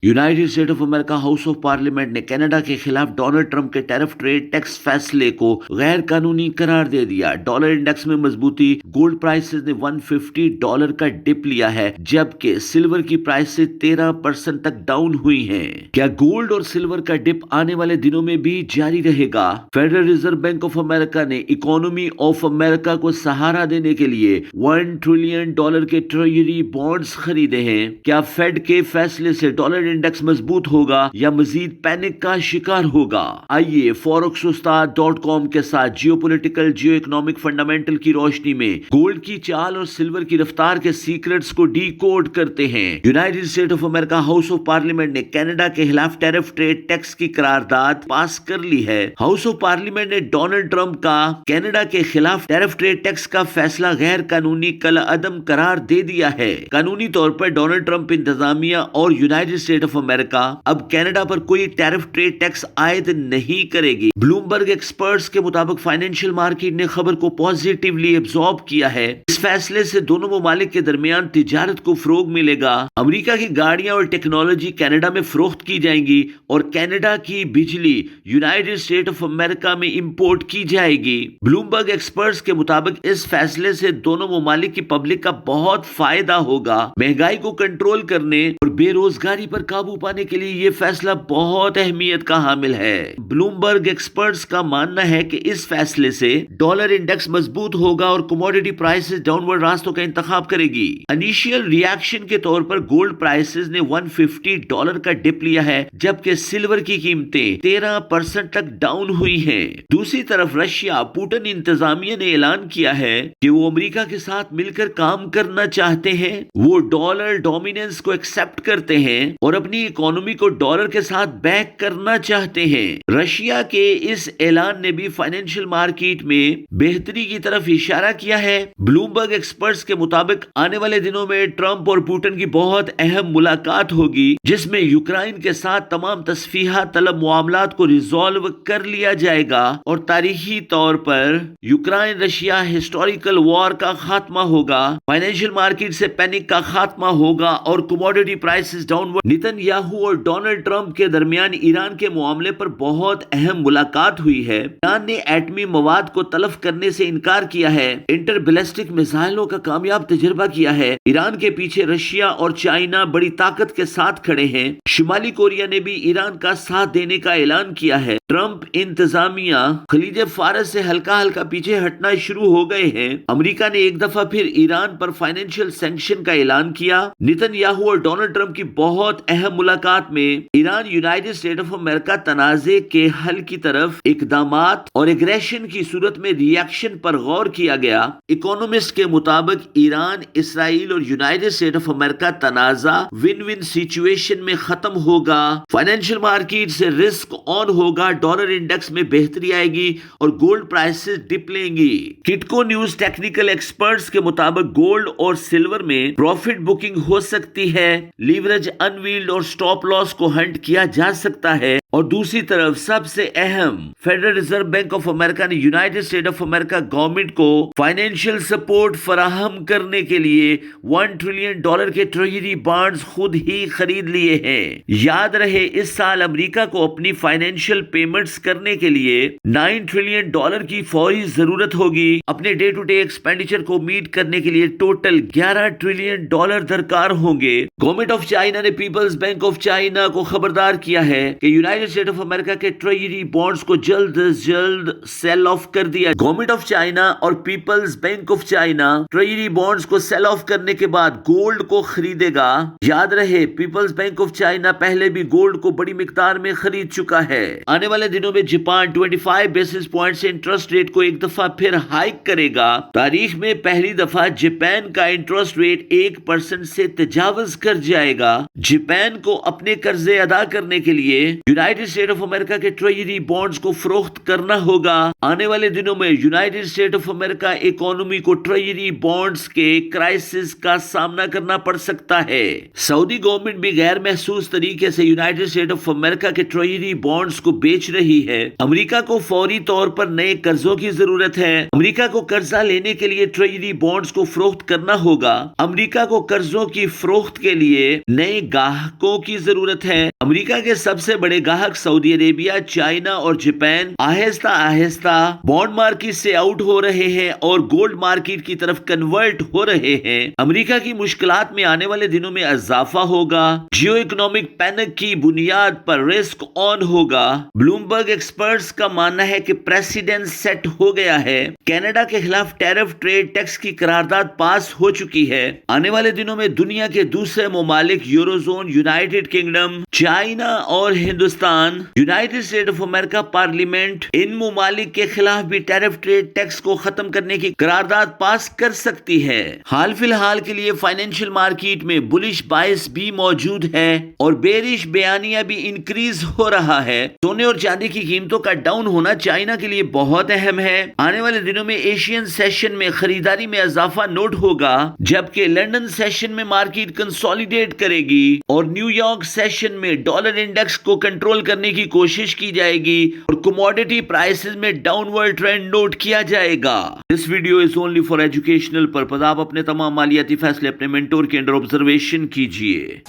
United state of America house of parliament ने Canada के खिलाफ डोनाल्ड ट्रंप के टैरिफ ट्रेड टैक्स फैसले को गैर कानूनी करार दे दिया। डॉलर इंडेक्स में मजबूती, गोल्ड प्राइसेस ने $150 का डिप लिया है, जबकि सिल्वर की प्राइसेस 13% तक डाउन हुई हैं। क्या गोल्ड और सिल्वर का डिप आने वाले दिनों में भी जारी रहेगा? Federal Reserve Bank of America ने इकोनॉमी ऑफ अमेरिका को सहारा देने के लिए $1 ट्रिलियन के ट्रेजरी बॉन्ड्स खरीदे हैं। क्या फेड के फैसले से डॉलर इंडेक्स मजबूत होगा या मजीद पैनिक का शिकार होगा? आइए forex-ustad.com के साथ जियोपॉलिटिकल, जियो इकोनॉमिक फंडामेंटल की रोशनी में गोल्ड की चाल और सिल्वर की रफ्तार के सीक्रेट्स को डीकोड करते हैं। United state of America house of parliament ने कनाडा के खिलाफ टैरिफ ट्रेड टैक्स की करारदाद पास कर ली है। हाउस ऑफ पार्लियामेंट ने डोनाल्ड ट्रंप का कनाडा के खिलाफ टैरिफ ट्रेड टैक्स का फैसला गैर कानूनी कलअदम करार दे दिया है। कानूनी तौर पर डोनाल्ड ट्रंप इंतजामिया और यूनाइटेड स्टेट ऑफ अमेरिका अब कनाडा पर कोई टैरिफ ट्रेड टैक्स आयद नहीं करेगी। ब्लूमबर्ग एक्सपर्ट्स के मुताबिक फाइनेंशियल मार्केट ने खबर को पॉजिटिवली एब्जॉर्ब किया है। इस फैसले से दोनों ममालिक के दरमियान तिजारत को फरोग मिलेगा। अमेरिका की गाड़ियां और टेक्नोलॉजी कनाडा में फरोख्त की जाएंगी और कनाडा की बिजली यूनाइटेड स्टेट ऑफ अमेरिका में इंपोर्ट की जाएगी। ब्लूमबर्ग एक्सपर्ट्स के मुताबिक इस फैसले से दोनों ममालिक की पब्लिक का बहुत फायदा होगा। महंगाई को कंट्रोल करने और बेरोजगारी पर काबू पाने के लिए ये फैसला बहुत अहमियत का हामिल है। ब्लूमबर्ग एक्सपर्ट्स का मानना है कि इस फैसले से डॉलर इंडेक्स मजबूत होगा और कमोडिटी प्राइसेस डाउनवर्ड रास्तों का इंतखाब करेगी। इनिशियल रिएक्शन के तौर पर गोल्ड प्राइसेस ने $150 का डिप लिया है, जबकि सिल्वर की कीमतें 13% तक डाउन हुई हैं। दूसरी तरफ रशिया पुतिन इंतजामिया ने ऐलान किया है कि वो अमेरिका के साथ मिलकर काम करना चाहते हैं। वो डॉलर डोमिनेंस को एक्सेप्ट करते हैं और अपनी इकोनॉमी को डॉलर के साथ बैक करना चाहते हैं। रशिया के इस ऐलान ने भी फाइनेंशियल मार्केट में बेहतरी की तरफ इशारा किया है। ब्लूमबर्ग एक्सपर्ट्स के मुताबिक आने वाले दिनों में ट्रंप और पुतिन की बहुत अहम मुलाकात होगी, जिसमें यूक्रेन के साथ तमाम तस्फीहा तलब मामलात को रिजॉल्व कर लिया जाएगा और तारीखी तौर पर यूक्रेन रशिया हिस्टोरिकल वॉर का खात्मा होगा। फाइनेंशियल मार्केट से पैनिक का खात्मा होगा और कमोडिटी प्राइसेस डाउनवर्ड। नेतन्याहू और डोनाल्ड ट्रंप के दरमियान ईरान के मामले पर बहुत अहम मुलाकात हुई है। ईरान ने एटमी मवाद को तलफ करने से इनकार किया है, इंटर बैलिस्टिक मिसाइलों का कामयाब तजुर्बा किया है। ईरान के पीछे रशिया और चाइना बड़ी ताकत के साथ खड़े हैं। शुमाली कोरिया ने भी ईरान का साथ देने का ऐलान किया है। ट्रंप इंतजामिया खलीज फारस से हल्का हल्का पीछे हटना शुरू हो गए हैं। अमेरिका ने एक दफा फिर ईरान पर फाइनेंशियल सैंक्शन का ऐलान किया। नेतन्याहू और डोनाल्ड ट्रंप की बहुत अहम मुलाकात में Iran United state of America तनाज़े के हल की तरफ इकदामात और एग्रेशन की सूरत में रिएक्शन पर गौर किया गया। इकोनॉमिस्ट के मुताबिक ईरान, इसराइल और यूनाइटेड स्टेट ऑफ अमेरिका तनाज़ा विन विन सिचुएशन में खत्म होगा। फाइनेंशियल मार्केट से रिस्क ऑन होगा, डॉलर इंडेक्स में बेहतरी आएगी और गोल्ड प्राइसेस डिप लेंगी। किटको न्यूज टेक्निकल एक्सपर्ट्स के मुताबिक गोल्ड और सिल्वर में प्रॉफिट बुकिंग हो सकती है। लीवरेज अनवील्ड और स्टॉप लॉस को हंट किया जा सकता है। और दूसरी तरफ सबसे अहम, Federal Reserve Bank of America ने United state of America government को फाइनेंशियल सपोर्ट फराहम करने के लिए $1 ट्रिलियन के ट्रेजरी बॉन्ड्स खुद ही खरीद लिए हैं। याद रहे, इस साल अमेरिका को अपनी फाइनेंशियल पेमेंट्स करने के लिए $9 ट्रिलियन की फौरी जरूरत होगी। अपने डे टू डे एक्सपेंडिचर को मीट करने के लिए टोटल $11 ट्रिलियन दरकार होंगे। गवर्नमेंट ऑफ चाइना ने पीपल्स बैंक ऑफ चाइना को खबरदार किया है कि यूनाइटेड स्टेट ऑफ अमेरिका के ट्रेजरी बॉन्ड्स को जल्द से जल्द सेल ऑफ कर दिया। गवर्नमेंट ऑफ चाइना और People's Bank of China treasury bonds को सेल ऑफ करने के बाद गोल्ड को खरीदेगा। याद रहे, पीपल्स बैंक ऑफ चाइना पहले भी गोल्ड को बड़ी मिकदार में खरीद चुका है। आने वाले दिनों में जापान 25 बेसिस पॉइंट से इंटरेस्ट रेट को एक दफा फिर हाइक करेगा। तारीख में पहली दफा जापान का इंटरेस्ट रेट 1% से तजावज कर जाएगा। जापान को अपने कर्जे अदा करने के लिए United United state of America के ट्रेजरी बॉन्ड्स को फरोख्त करना होगा। आने वाले दिनों में United state of America economy को ट्रेजरी बॉन्ड्स के क्राइसिस का सामना करना पड़ सकता है। सऊदी गवर्नमेंट भी गैर महसूस तरीके से यूनाइटेड स्टेट ऑफ अमेरिका के ट्रेजरी बॉन्ड्स को बेच रही है। अमेरिका को फौरी तौर पर नए कर्जों की जरूरत है। अमेरिका को कर्जा लेने के लिए ट्रेजरी बॉन्ड्स को फरोख्त करना होगा। अमेरिका को कर्जों की फरोख्त के लिए नए ग्राहकों की जरूरत है। अमेरिका के सबसे बड़े ग्राहक सऊदी अरेबिया, चाइना और Japan Aahista Aahista bond market से आउट हो रहे हैं और गोल्ड मार्केट की तरफ कन्वर्ट हो रहे हैं। अमेरिका की मुश्किलात में आने वाले दिनों में इजाफा होगा। जियो इकोनॉमिक पैनिक की बुनियाद पर रिस्क ऑन होगा। ब्लूमबर्ग एक्सपर्ट्स का मानना है कि प्रेसिडेंट सेट हो गया है। कनाडा के खिलाफ टैरिफ ट्रेड टैक्स की करारदाद पास हो चुकी है। आने वाले दिनों में दुनिया के दूसरे ममालिक यूरोजोन, यूनाइटेड किंगडम, चाइना और Hindustan, United state of America parliament in ममालिक के खिलाफ भी टैरिफ ट्रेड टैक्स को खत्म करने की करारदाद पास कर सकती है। हाल फिलहाल के लिए फाइनेंशियल मार्केट में बुलिश बायस भी मौजूद है और बेरिश बयानिया भी इंक्रीज हो रहा है। सोने और चांदी की कीमतों का डाउन होना चाइना के लिए बहुत अहम है। आने वाले दिनों में एशियन सेशन में खरीदारी में इजाफा नोट होगा, जबकि लंदन सेशन में मार्केट कंसोलिडेट करेगी और न्यूयॉर्क सेशन में डॉलर इंडेक्स को कंट्रोल करने की कोशिश की जाएगी और कमोडिटी प्राइसेस में डाउनवर्ड ट्रेंड नोट किया जाएगा। This video is only for educational purpose. आप अपने तमाम मालियाती फैसले अपने मेंटोर के अंडर ऑब्जर्वेशन कीजिए।